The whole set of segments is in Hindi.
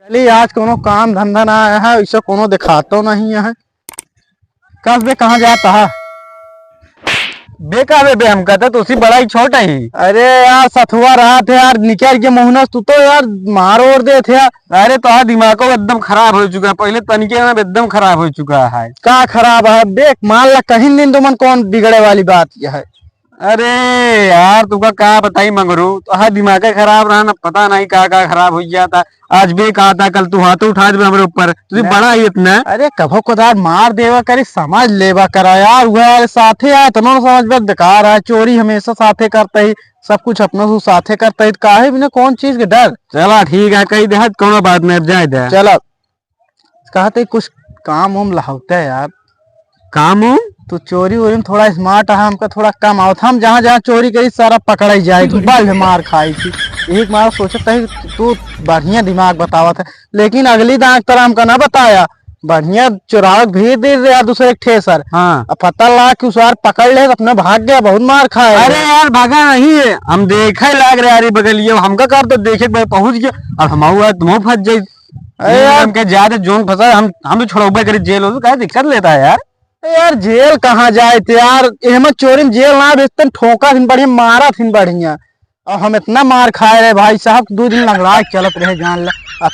चलिए आज कोनो काम धंधा ना आया है, ऐसा कोनो दिखाता नहीं है। कब बे कहाँ जाता है? बेका बे हम कहते तो उसी बड़ा ही छोटा ही। अरे यार सथुआ रहा थे यार, निकल के मुहनस तू तो यार मार और दे थे यार। अरे तो दिमाग को एकदम खराब हो चुका है, पहले तनिके में एकदम खराब हो चुका है। का खराब है देख, मान ला कहीं दिन तुमन कौन बिगड़े वाली बात यह है। अरे यार तुका क्या बताई मंगरू, तो दिमाग खराब रहा ना, पता नहीं का खराब हो गया था। आज भी कहा था, कल तू हाथ उठा दे हमारे ऊपर, तुझे बड़ा ही इतना। अरे कभो कदार मार देवा करे, समझ लेवा करा यार। वह साथे आया तो समझ में बेकार है। चोरी हमेशा साथे करता ही, सब कुछ अपना से साथे करता ही, काहे बिना कौन चीज के डर। चला ठीक है, कही दे कोनो बात नहीं, जाए दे। चला कहते कुछ काम उम लहावते है यार। काम तो चोरी वोरी में थोड़ा स्मार्ट है, हमका थोड़ा कम आवत। हम जहाँ जहाँ चोरी करी सारा पकड़ा ही जाए, बल मार खाई थी। एक मार सोचता है तू बढ़िया दिमाग बतावत है, लेकिन अगली दांत तरह हमका ना बताया। बढ़िया चुरावक भेज दे यार दूसरे एक ठेसर। हाँ अब पता लगा कि उस बार पकड़ ले, अपने भाग गया, बहुत मार खाया। अरे यार भागा नहीं है, हम देखे लाग रहे यार बगलिए, हमका कर तो देखे पहुंच गया। अब हम हुआ तुम फंस जाये। अरे यार हम क्या ज्यादा जोन फंसा, हम भी छोड़ोबे करी जेल हो, क्या दिक्कत लेता है यार। यार जेल कहाँ जाए थे यार, अहमद चोरी में जेल ना भेजते, ठोका थी बढ़िया, मारा थी बढ़िया। और हम इतना मार खाए रहे भाई साहब, 2 दिन लंगड़ा चलत रहे जान ला। अब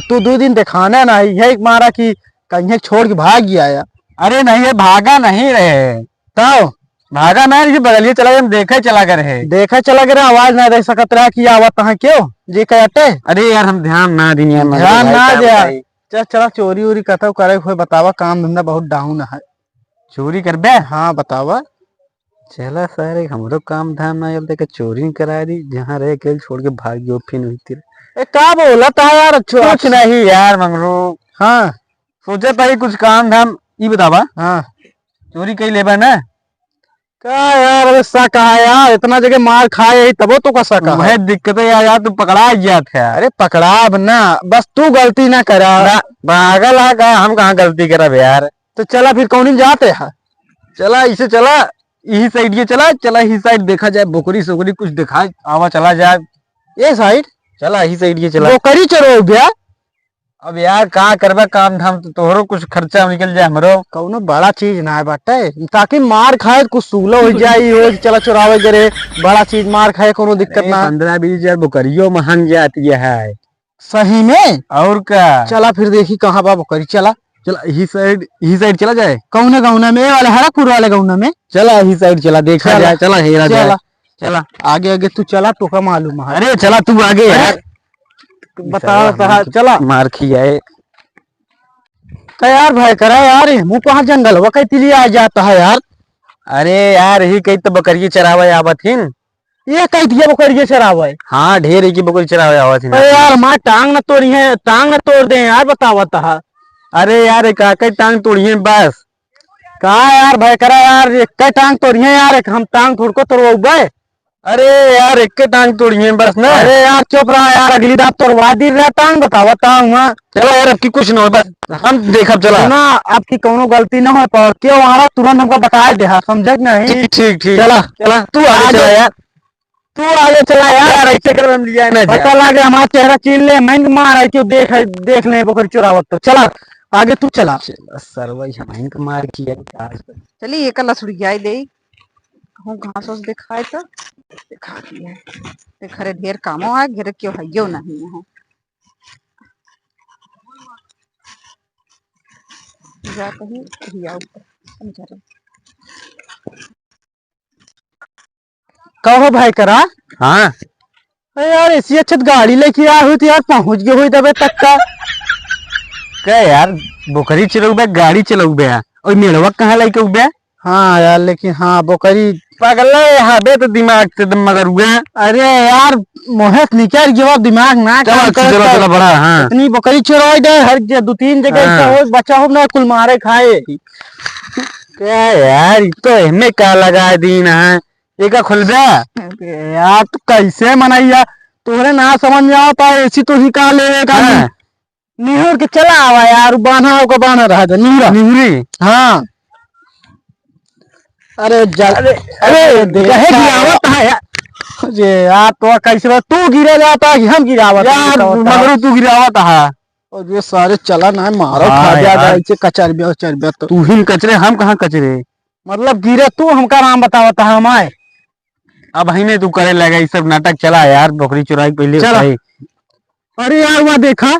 तू 2 दिन दिखाना ना, यही मारा कि कहीं छोड़ के भाग गया यार। अरे नहीं है, भागा नहीं रहे तो भागा नहीं, बगलिए चला गया, हम देखे चला कर रहे। देखा चला गया, आवाज ना दे सकत रहा कि आवत है क्यों जी कहते। अरे यार हम ध्यान ना दी, ध्यान ना दे। चल चला चोरी वोरी कथा करे हुए बतावा, काम धंधा बहुत डाउन है। चोरी करबे? हाँ बतावा। चला सर एक हमरो काम धाम ना चलते के चोरी करा दी, जहाँ रहे के छोड़ के भाग गयो फिर हुई। क्या बोला था यार? कुछ नहीं यार मंगरू। हाँ सोचा था कुछ काम धाम, ये बतावा। हाँ चोरी कई लेबा ना? क्या यार ऐसा कहा यार, इतना जगह मार खाए तबो तो का सका है दिक्कत है यार, तू पकड़ा गया था। अरे पकड़ा ना, बस तू गलती ना करा। पागल है का, हम कहाँ गलती करा यार। तो चला फिर कौन जाते हैं? चला इसे चला, यही साइड ये चला चला, यही साइड देखा जाए, बोकरी सोकरी कुछ दिखा आवा चला जाए। ये साइड चला यही साइड ये चला। बोकरी चलो भैया। अब यार कहाँ करबा काम धाम, तो तोहरो कुछ खर्चा निकल जाए हमरो। कौनो बड़ा चीज ना है बाटे, ताकि मार खाए कुछ सूलो हो जाए हो, चला चुरावे करे बड़ा चीज मार खाए कोनो दिक्कत ना। 15-20 हजार बोकरियो महंग जाती है। सही में? और क्या। चला फिर देखी कहाँ बा बोकरी। चला चला यही साइड चला जाए। कौन गौना में वाले हरापुर वाले गौना में? चला यही साइड चला, देखा जाए। चला हेरा जाए। चला आगे आगे तू चला, तो का मालूम है। अरे चला तू आगे यार, बता चला। मार खियाए यार भाई करा यार, मुँह कहाँ जंगल वो कहीं लिए आ जाता है यार। अरे यार यही कहीं तो बकरिया चरावे आवत हिन। ये कहीं दिया बकरिया चरावे? हाँ ढेर की बकरी चरावे आवत हिन। अरे यार हमारे टांग न तोड़ी है, टांग न तोड़ दे यार, बतावत है। अरे यार काका टांग तोड़ी है बस। कहा यार भाई करा यार, एक टांग तोड़ी है यार, एक हम टांग थोड़ को तोड़वाए। अरे यार एक टांग तोड़ी है बस ना। अरे यार चुप रहा यार, अगली रात तोड़वा दी रहा टांग, बतावा टांग। चलो यार अब की कुछ ना हो, बस हम देखा चला ना, आपकी कोनो गलती ना हो पर क्यों हमारा तुरंत हमको बता दे, समझ नहीं। ठीक चला चला तू आगे चला यार, तू आगे चला यार। ऐसे कर लिया ना, पता लगे हमारा चेहरा चीन ले, मैं मार है क्यों देख ले बकरी चुरावत। तो चला आगे तू चला। सरवई हम मार किया। चलिए एक लसुड़िया दे घास उस दिखाए तो दिखा दिया। घरे ढेर कामों है, घरे क्यों है यो नहीं है। जाते ही आओ कहो भाई करा। हाँ अरे यार ऐसी अच्छी गाड़ी लेके आया हुई थी यार, पहुंच गए हुई दबे तक का। क्या यार बोकरी चलाऊ बे, गाड़ी चलाऊ बे, और मेड़वा कहाँ लेके उबे? हाँ यार लेकिन हाँ बोकरी पागल है बे, तो दिमाग से दम मगर हुए। अरे यार मोहेश निकल गया दिमाग ना। चला बड़ा। हाँ इतनी बकरी चुराई दे हर 2-3 जगह। हाँ। हो बचा हो ना, कुल मारे खाए। क्या यार तो हमें क्या लगा दीन है, एक खुल बे यार तू कैसे मनाइया, तोहरे ना समझ में आता है, ऐसी तो ही कहा ले का। हाँ। निहुर के चला आवा यार, बांधा को बांधा रहा था निहुरी। हाँ अरे अरे गिरावत है यार। ये यार तो कैसे तू गिरे जाता है कि हम गिरावत यार मगर तू गिरावत है। और ये सारे चला ना मारो हाँ खा दिया यार। ऐसे कचरबिया उचरबिया तो तू ही कचरे, हम कहाँ कचरे। मतलब गिरे तू हमका नाम बतावता हम आए। अब ही नहीं तू करे लगा ये सब नाटक। चला यार बकरी चुराई पहले चला। उठाई। अरे यार वहाँ देखा,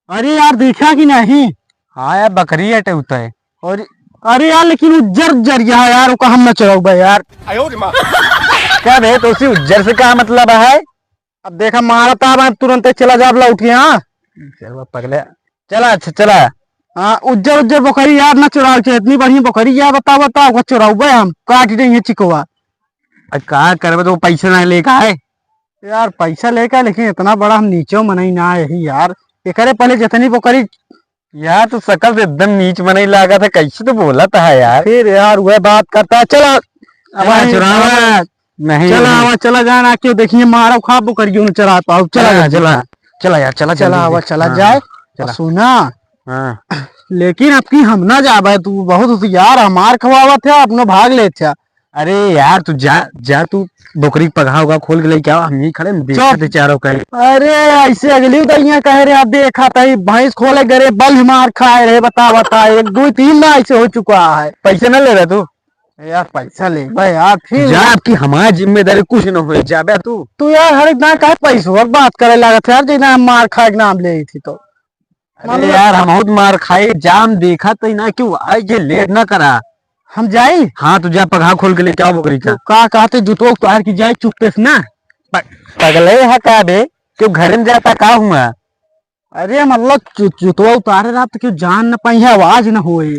अरे यार देखा कि नहीं। हाँ यार बकरी अटे होता है। और अरे यार लेकिन उज्जर जरिया है यार, वो हम न चढ़ाऊ भाई यार। क्या बे तो उसी उज्जर से क्या मतलब है। अब देखा मारा था मैं तुरंत ही चला जा लौट गया। हाँ चल पगले चला। अच्छा चला। हाँ उज्जर उज्जर बकरी यार न चुराव के, इतनी बढ़िया बकरी यार बता वो चुराऊ भाई हम काट देंगे चिकवा। कहा करबे तो पैसे ना लेके आए। यार पैसा लेकर लेकिन इतना बड़ा हम नीचे मनाई ना यही यार। एकरे पहले जितनी बकरी यार तो शकल से एकदम नीच में नहीं लगा था, कैसे तो बोला था यार। फिर यार वह बात करता है। चला अब चुरावा नहीं। चला आवा चला जाना क्यों देखिए मारो खा बकरियों ने चरा पाओ। चला चला चला यार चला चला जल्दी आवा से। चला हाँ, जाए। चला। सुना हाँ लेकिन अब की हम ना जाबे, तू बहुत यार हमार खवावा थे अपनो भाग ले थे। अरे यार तू जा जा, तू बकरी पगहा होगा खोल के लेके आओ, हम यही खड़े हैं, देखते थे चारों का। अरे ऐसे अगली उदयिया कह रहे अब देखा था भैंस खोले गए बल मार खाए रहे। बता एक दो तीन ना ऐसे हो चुका है। पैसे ना ले रहा तू। यार पैसा ले भाई यार फिर जा, आपकी हमारी जिम्मेदारी कुछ न हो जाबे तू। यार हर एक ना कहे पैसों की बात करे लगा था यार, जितना हम मार खाए के नाम ले थी तो अरे यार हम बहुत मार खाए, जाम देखा तो ना क्यों आज ये लेट ना करा। हम जाई। हाँ तू जा पगहा खोल के लेके आओ बकरी का। तो का कहते जुतो उतार की जाए चुपे से ना। पगले है का बे, क्यों घर में जाता का हुआ। अरे मतलब जुतो उतारे रहा तो क्यों जान न पाई है, आवाज न होए।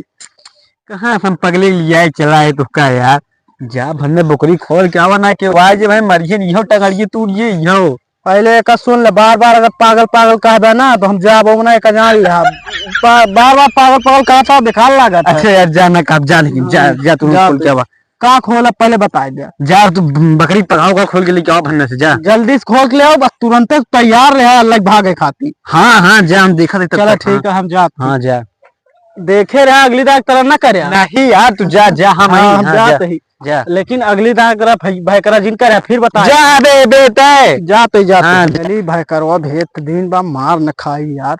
कहाँ हम पगले लिया चला है तुका यार। जा भन्ने बकरी खोल के आवा ना के आवाज भाई मरिए इहो टंगड़िए तू ये इहो। पहले एक सुन ले, बार बार अगर पागल पागल कहबे ना तो हम जाबो ना एक जान ले। बार बार पागल पागल कहता बेकार लागत है। अच्छा यार जा ना कब जा, लेकिन जा जा तू खोल के आवा। का खोला पहले बता दे। जा तू बकरी पगाओगा खोल के लेके आओ भन्ने से जा। जल्दी से खोल के ले आओ, बस तुरंत तैयार रहे अलग भागे खाती। हाँ हाँ जा, हम देखा था। चलो ठीक है हम जाते। हाँ जा। देखे रहे अगली दाग तरह ना करे। नहीं यार तू जा जा, हम हम हाँ, जाते ही। जा लेकिन अगली दाग भाई करा जिन करे फिर बता। जा बे बेटा। जाते जाते हाँ, चली भाई करवा भेद दिन बा मार न खाई यार।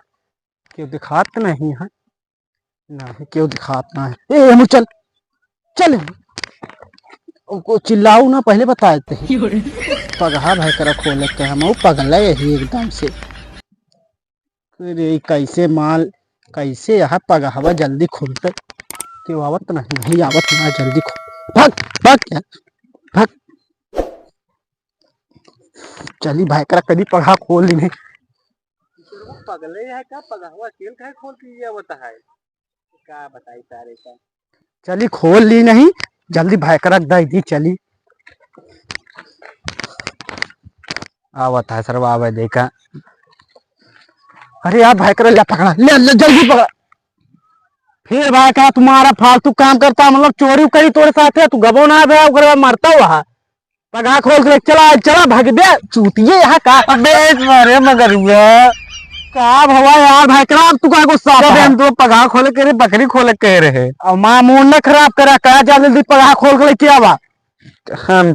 क्यों दिखात नहीं है, नहीं क्यों दिखात ना है। ए हम चल चल को चिल्लाऊ ना पहले बता देते हैं। पगहा भाई करा खोल के हम पगला यही एकदम से। फिर ये कैसे माल कैसे यहाँ पगहवा जल्दी खुलते क्यों आवत नहीं आवत ना जल्दी खोल। भाग भाग यार भाग। चली भाई करा कभी पगहा खोल ली नहीं। पगले है का पगहवा खेल का खोल के ये बता है का बताई सारे का। चली खोल ली नहीं, जल्दी भाई करा दे दी चली। आवत है सर आवे देखा। अरे यार भाई करा ले पकड़ा ले जल्दी पकड़ा। फिर भाई कहा तुम्हारा फालतू काम करता मतलब चोरी करी तोरे साथ है, तू गबो ना भैया उगरे मरता हुआ पगहा खोल के चला चला भाग दे चूतिए यहाँ का। बेच मारे मगर हुआ का भवा यार भाई करा तू का गुस्सा हम तो पगहा खोले के रहे, बकरी खोले कह रहे। और माँ मुंह न खराब करा कहा जल्दी पगहा खोल के क्या बा। हम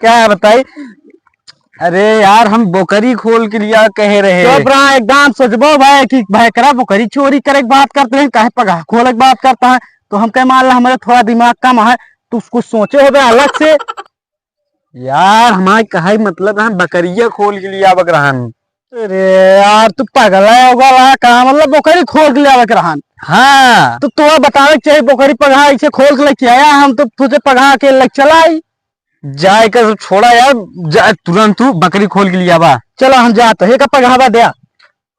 क्या बताई। अरे यार हम बकरी खोल के लिया कह रहे। चुप रहा एकदम सोचबो भाई कि भाई करा बकरी चोरी करे की बात करते हैं, कहे पगहा खोले की बात करता है। तो हम कह मान ला हमारे थोड़ा दिमाग कम है, तू कुछ सोचे हो अलग से। यार हमारे कहा मतलब है बकरिया खोल के लिया बकरहन। अरे यार तू पागल है होगा कहा मतलब बकरी खोल के लिया बकरहन। हाँ तो तुम्हें बतावे चाहिए बकरी पगहा ऐसे खोल के लेके आया, हम तो तुझे पगहा के लग चला आई। जाए कर छोड़ा यार, जा तुरंत तू बकरी खोल के लिया बा। चलो हम जाते हैं का पगहावा दिया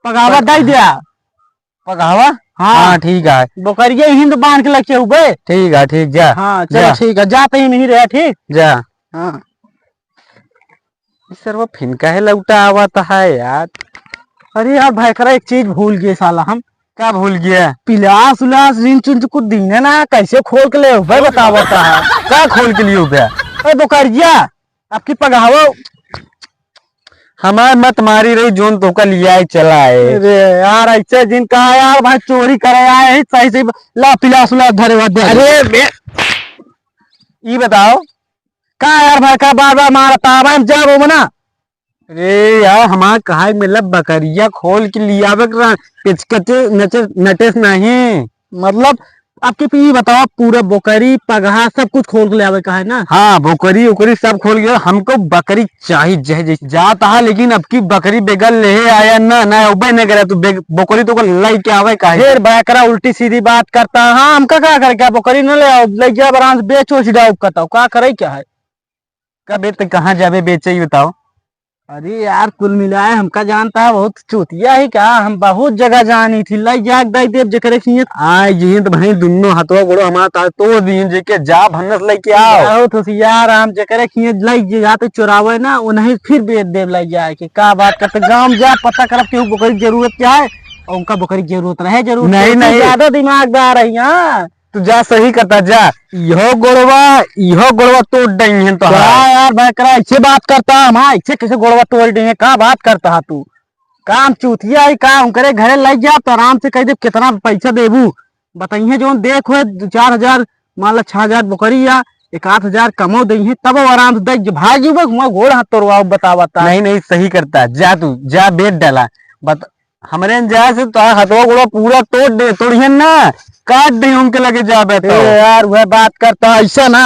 पगहावा दे दिया पगहावा। हाँ ठीक है। बकरिया हिंद बांध के लगे हुए। ठीक है ठीक जा। हाँ चलो ठीक है जाते ही नहीं रहे ठीक। जा। हाँ सर वो फिनका है लौटा आवता है यार। अरे यार भाई करा एक चीज भूल गए साला हम। क्या भूल गया। पिलास उलास रिंच चुंच कुछ दीने ना कैसे खोल के ले भाई बतावता है। क्या खोल के लिए गया। अरे बकरिया आपकी पगहावा हमारे मत मारी रही जोन तो का लिया है चला है। अरे यार ऐसे जिन कहा यार भाई चोरी करे आए हैं सही से ला पिलास उलास धरे हुए। अरे ये बताओ का यार भाई का बार बार मारता है भाई जाबो मना। अरे यार हमारा कहा मतलब बकरिया खोल के लिया पिचकचे नटेस नहीं। मतलब आपके पी बताओ, पूरा बोकरी पगहा सब कुछ खोल के ले आवे का है ना? हाँ बोकरी उकरी सब खोल गया। हमको बकरी चाहिए जय जाता है, लेकिन अब की बकरी बेगल ले आया ना उबे नहीं करे तो बोकरी तो लाई के आवे का है। फिर बैकरा उल्टी सीधी बात करता है। हाँ हमका क्या करे, क्या बोकरी न ले आओ, ले जा बरान बेचो छिड़ाओ बताओ क्या करे क्या है? कब तो कहाँ जावे बेचे बताओ। अरे यार कुल मिलाए हमका जानता है बहुत चूतिया ही क्या, हम बहुत जगह जानी थी, लाई जाग दाई देव जकरे खिए आए जी तो भाई दोनों हाथों गोड़ो हमारा तोड़ दिए जेके जा भनस लेके आओ। तो यार हम जकरे खिए लाई जाते चुरावे ना उन्हें फिर बेच देव लाई जाए के का बात करते। गांव जा पता करब केहू बोकरी जरूरत क्या है और उनका बोकरी जरूरत रहे जरूर नहीं ज्यादा दिमागदार है यहाँ। तू जा सही करता जा। इहो गोड़वा तोड़ दई है तो यार बैकरा ऐसे बात करता हम, ऐसे कैसे गोड़वा तोड़ देंगे, क्या बात करता है तू? काम चूतिया है का, हम करे घरे लग जा तो आराम से कह दे कितना पैसा देबू बताइए, जो देख हुए 4,000 मान ला 6,000 बोकरी या 1,000 कमो दई है तब आराम से दे भाई जी गोड़ हाथ तोड़वाओ बतावता। नहीं सही करता जा, तू जा बेच डाला हमारे जा से तो हथवा गोड़ा पूरा तोड़ दे तोड़िए ना काट दे उनके लगे जा बैठे यार वह बात करता ऐसा ना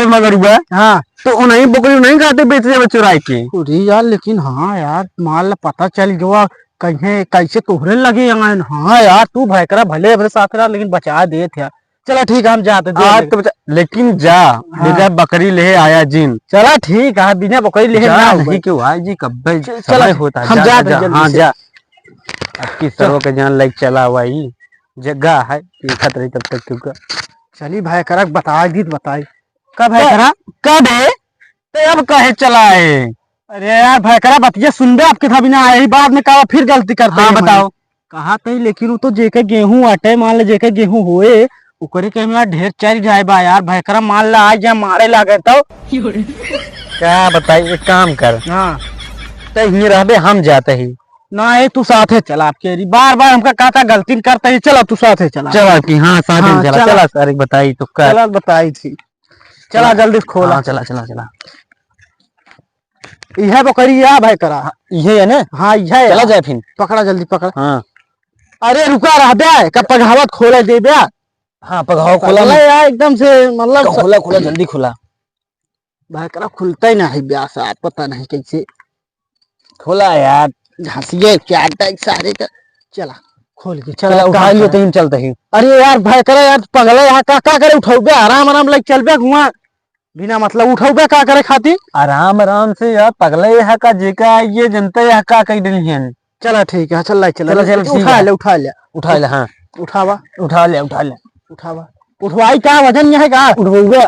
मगर हुआ। हाँ तो उन्हें बकरी नहीं काटे बेच दे चुराई के। अरे यार लेकिन हाँ यार मान ला पता चल गया कहीं कैसे तोहरे लगे। हाँ यार तू भयकरा भले अपने साथ रहा लेकिन बचा दे थे। चलो ठीक है हम जाते तो लेकिन जा हाँ। बकरी ले आया जिन। चला ठीक है बिना बकरी ले नहीं क्यों आए जी कब चला होता है। हम जाते हाँ जा आपकी सर्व के जान लाइक चला हुआ ही जगह है खतरे तब तक क्यों। चली भाई करा बताई दी बताई कब है करा कब है तो अब कहे चला है। अरे यार भाई करा बतिया सुन दे आपके था बिना आए ही बाद में कहा फिर गलती करता है। बताओ कहा तो लेकिन वो तो जेके गेहूं आटे मान ले जेके गेहूं होए उकरे के में ढेर चल जाए बा यार भाई करा मान ला आज या मारे लागे तो क्या बताइए एक काम कर। हाँ तो यहीं रहबे हम जाते ही ना ये तू साथे चला आपके बार बार हमका कहता गलती करता है। चला तू साथे चला चला कि हाँ साथे हाँ, चला चला सर एक बताई तो चला बताई थी चला जल्दी खोला। हाँ, चला यह बकरी है भाई करा ये है ना। हाँ यह चला जाए फिर पकड़ा जल्दी पकड़। हाँ अरे रुका रह बे कब पगहावत खोले दे बे। हाँ पगहाव खोला यार एकदम से मतलब खोला जल्दी खुला भाई करा खुलता ही ना है ब्याह साथ पता नहीं कैसे खोला यार घासिए क्या सारे का। चला खोल के चला उठा लियो तो चलते ही। अरे यार भाई करा यार पगला यहाँ का करे उठाऊ बे आराम आराम लग चल बे घुमा बिना मतलब उठाऊ बे का करे खाती आराम से यार पगला यहाँ का जेका ये जनता यहाँ का कही दिल है। चला ठीक है चल उठा ले हाँ उठा ले उठवाई का वजन यहाँ का उठवाऊंगा।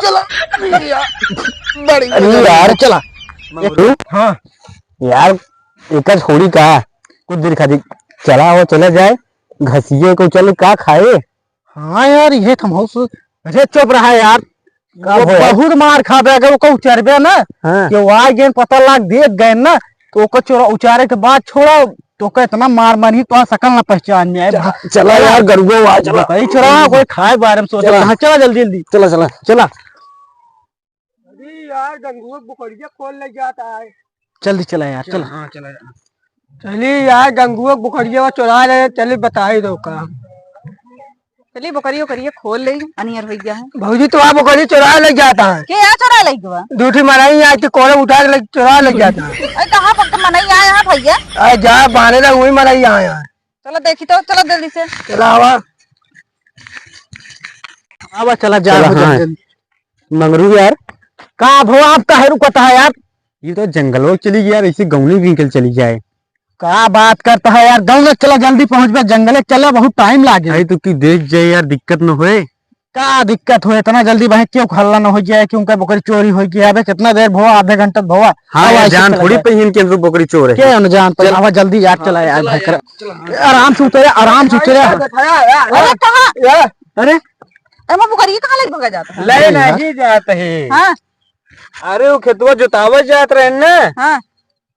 यार चला हाँ यार एक छोड़ी का कुछ देर खाती चला वो चला जाए घसिए को चल का खाए। हाँ यार ये अरे चुप रहा यार बहुत मार खा पे अगर वो चरबे ना कि वहाँ गए पता लाग देख गए ना तो चोरा उचारे के बाद छोड़ा तो इतना मार मारी तो सकल ना पहचान में आए। चला यार गरुआ चला चला कोई खाए बारे में सोच रहा। चला जल्दी चला यार गंगुआ बुकड़िया खोल ले जाता है। जल्दी चला यार चला। हाँ चला चलिए यार गंगुआ बुकड़िया चुरा रहे चलिए बता ही दो का। चलिए बकरियो करिए खोल ले अनियर भैया है भौजी तो आप बकरी चुरा ले जाता है के यहाँ चुरा ले गवा दूसरी मनाई आज तो कोड़े उठा के चुरा ले जाता है। अरे कहाँ पक्का मनाई आया यहाँ भैया अरे जा बहाने ना वही मनाई यहाँ यार। चलो देखी तो चलो जल्दी से चला आवा चला जा मंगरू यार कहाँ भो आपका है रुकता है यार। ये तो जंगलों चली गई यार इसी गाँव निकल चली जाए क्या बात करता है यार गाँव चला जल्दी पहुँच पे जंगले चला बहुत टाइम लागे तो की देख जाए यार दिक्कत न होए। क्या दिक्कत हो इतना जल्दी बह क्यों हल्ला न हो गया क्योंकि बकरी चोरी हो गया है कितना देर भोआ आधे घंटे भोआ। हाँ जान थोड़ी पहिन के बकरी चोर है क्या न जान पर हवा जल्दी यार चला यार आराम से उतरे अरे कहाँ अरे बकरी कहाँ लग भगा जाता है ले नहीं जाते है। अरे वो खेतवा जोतावा जात रहे ना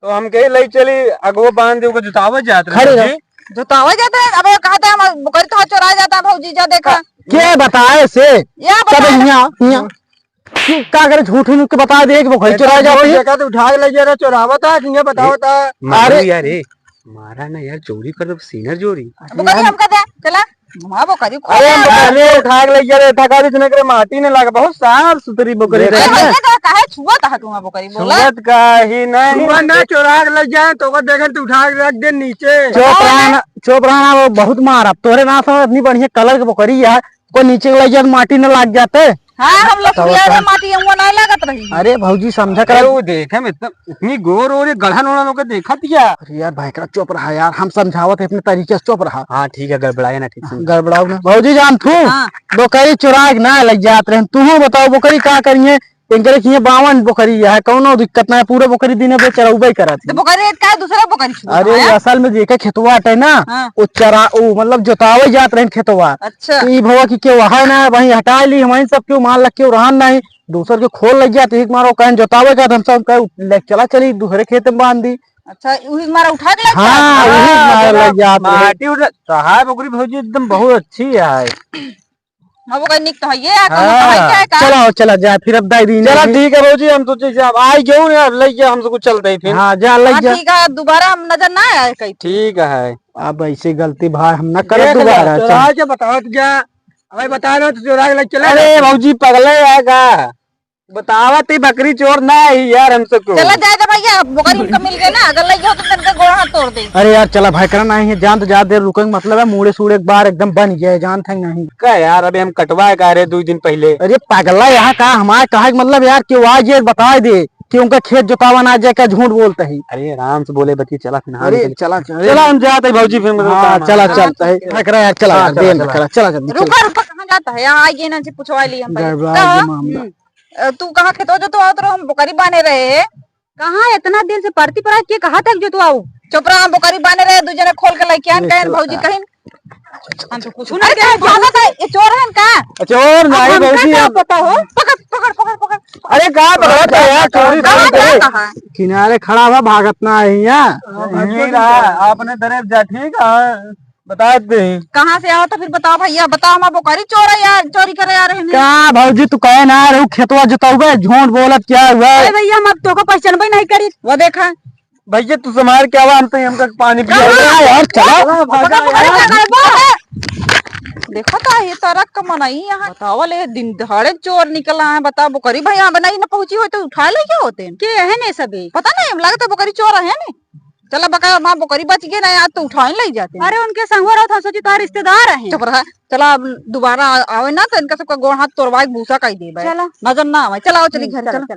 तो हम कही ले चली अगवा बांध दे जुतावा जात रहे जुतावा जाता है। अब कहते हैं बकरी तो चुराया जाता है भौजी जा देखा क्या बताए से क्या करे झूठ मूठ के बता दे कि वो घर चुरा जाती है। देखा तो उठा के ले जा रहा चोरावा था कि बताओ था। अरे यार मारा ना यार, चोरी कर दो सीनियर चोरी। बोकरी हमका दे चला घुमा बोकरी अरे अरे उठा के ले जा रहे थका दी सुने करे माटी ने लगा बहुत साफ सुथरी बोकरी अरे भैया तो काहे छुआ था तू बोकरी बोला सुगत का ही नहीं ना चोरा के ले जाए तो देखे तो उठा के रख दे नीचे। चुप रहना वो बहुत मार तोरे ना समझ इतनी बढ़िया कलर के बकरी है को नीचे ले जाए माटी न लग जाते। हाँ हम लोग सुनिया माटी वो नहीं लगत रही। अरे भौजी समझा कर वो देखे में इतनी गोर और गढ़न उड़न होकर देखा दिया। अरे यार भाई का चुप रहा यार, हम समझावत है अपने तरीके से चुप रहा। हाँ ठीक है गड़बड़ाए ना ठीक से गड़बड़ाओ ना भौजी जान तू बकरी चुरा के ना लग जात रहे तू बताओ बकरी का करिए इनके रखिए 52 बकरी है कौनो दिक्कत ना है पूरे बकरी दिन पे चराउबे करत तो बकरी का दूसरा बकरी छुआ। अरे असल में देखे खेतवा है ना वो चरा वो मतलब जोतावे जात रहे खेतवा। अच्छा ई भवा की क्यों है ना वहीं हटा ली हमारी सब क्यों माल लग क्यों रहन नहीं दूसर के खोल लग जाते एक मारो कहीं जोतावे का हम सब ले चला चली दूसरे खेत में बांध दी। अच्छा वही मारा उठा के हाँ वही मारा लग जात माटी उठ सहाय बकरी भौजी एकदम बहुत अच्छी है। हाँ वो निक तो है ये क्या का चलो चला जा फिर अब दाई दी चलो ठीक है भौजी हम तो अब आई क्यों ले गया हमसे कुछ चलते ही फिर। हाँ जा लग जा ठीक है दोबारा हम नजर ना आए कहीं। ठीक है अब ऐसी गलती भाई हम न करे दोबारा। चोरा के बताओ क्या हमें बता रहे हो तो चोरा के लग चले। अरे भौजी पगले आएगा बतावत ही बकरी चोर ना है यार हमसे को। चला जाए तो भैया बकरी हमको मिल गए ना अगर ले जाओ तो तनका गोड़ हाथ तोड़ दे। अरे यार चला भाई करना नहीं है जान तो ज्यादा देर रुकेंगे मतलब है मूड़े सूड़े एक बार एकदम बन गया जान थे नहीं क्या यार अभी हम कटवाए का रहे 2 दिन पहले। अरे पागला यहाँ का हमारे कहा मतलब यार क्यों आज ये बता दे कि उनका खेत जोतावा ना जाए क्या झूठ बोलता है। अरे आराम से बोले बच्ची चला फिर। अरे चला चला हम जाते हैं भौजी फिर चला चलता है यार चला चला जल्दी रुका रुका कहाँ जाता है यहाँ आइए ना से पूछवा लिए हम मामला तू कहाँ खेतो जो तो आओ तो हम बकरी बांधे रहे कहाँ इतना दिन से पड़ती पड़ा के कहा तक जो तू आओ चुप रहा हम बकरी बांधे रहे दो जने खोल के लेके आन कहें भौजी कहीं हम तो कुछ नहीं कहे भागत है ये चोर है का चोर नहीं भौजी क्या पता हो पकड़ पकड़ पकड़ पकड़ अरे कहाँ पकड़ा था यार चोरी किनारे खड़ा हुआ भागत ना है यहाँ आपने दरेब जा ठीक है बता दे कहाँ से आओ तो फिर बताओ भैया बताओ हम बकरी चोर है यार चोरी करे आ रहे हैं क्या भौजी तू कहे ना रे खेतवा जोतावे झूठ बोलत क्या हुआ भैया हम अब तो को पहचान भी नहीं करी वो देखा भैया तू समार क्या हुआ हम तो हमका पानी पिया यार चला देखो तो ये तरह का मनाई यहाँ बताओ ले दिन दहाड़े चोर निकला है बताओ बकरी भैया बनाई ना पहुंची हो तो उठा ले क्या होते हैं के है ने सभी पता नहीं लगता बकरी चोर है ने चला बका माँ बकरी बच गए ना यार तो उठा नहीं ले जाते। अरे उनके संग हो रहा था सोची तार रिश्तेदार है चुप रहा चला दोबारा आवे ना तो इनका सबका गोड़ हाथ तोड़वा भूसा का ही दे नजर ना आवे चला चली घर चला